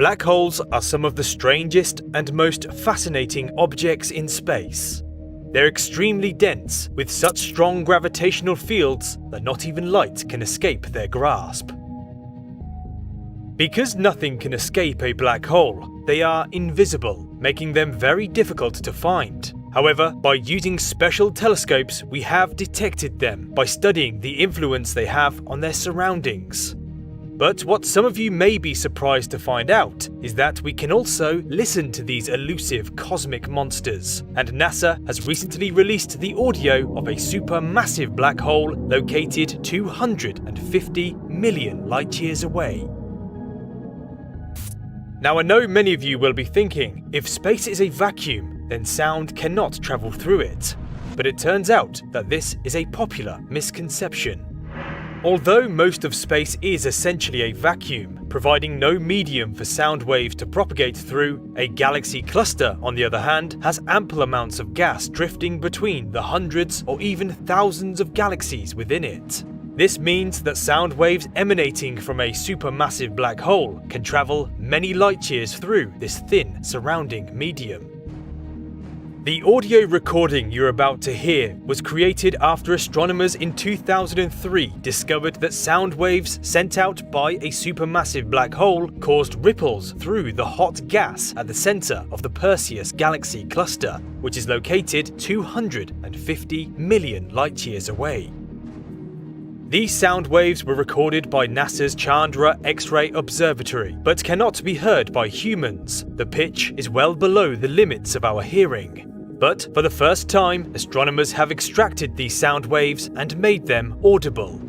Black holes are some of the strangest and most fascinating objects in space. They're extremely dense, with such strong gravitational fields that not even light can escape their grasp. Because nothing can escape a black hole, they are invisible, making them very difficult to find. However, by using special telescopes, we have detected them by studying the influence they have on their surroundings. But what some of you may be surprised to find out is that we can also listen to these elusive cosmic monsters, and NASA has recently released the audio of a supermassive black hole located 250 million light-years away. Now, I know many of you will be thinking, if space is a vacuum, then sound cannot travel through it. But it turns out that this is a popular misconception. Although most of space is essentially a vacuum, providing no medium for sound waves to propagate through, a galaxy cluster, on the other hand, has ample amounts of gas drifting between the hundreds or even thousands of galaxies within it. This means that sound waves emanating from a supermassive black hole can travel many light-years through this thin surrounding medium. The audio recording you're about to hear was created after astronomers in 2003 discovered that sound waves sent out by a supermassive black hole caused ripples through the hot gas at the center of the Perseus galaxy cluster, which is located 250 million light-years away. These sound waves were recorded by NASA's Chandra X-ray Observatory, but cannot be heard by humans. The pitch is well below the limits of our hearing. But for the first time, astronomers have extracted these sound waves and made them audible.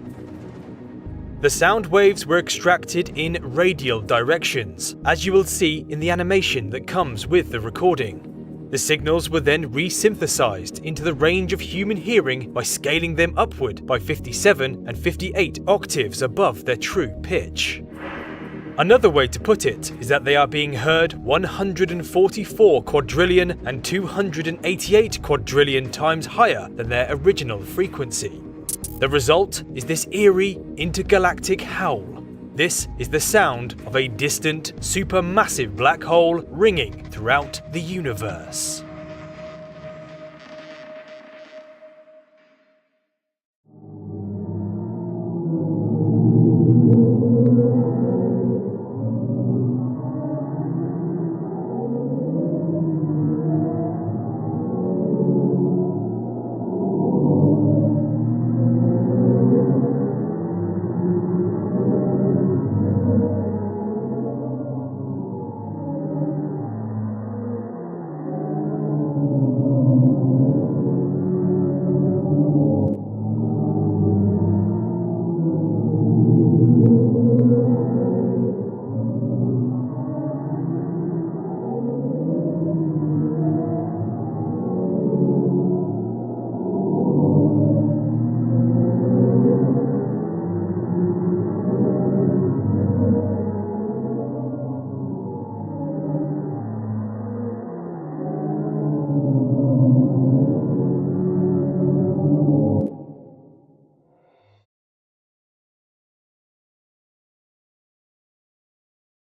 The sound waves were extracted in radial directions, as you will see in the animation that comes with the recording. The signals were then re-synthesized into the range of human hearing by scaling them upward by 57 and 58 octaves above their true pitch. Another way to put it is that they are being heard 144 quadrillion and 288 quadrillion times higher than their original frequency. The result is this eerie intergalactic howl. This is the sound of a distant, supermassive black hole ringing throughout the universe.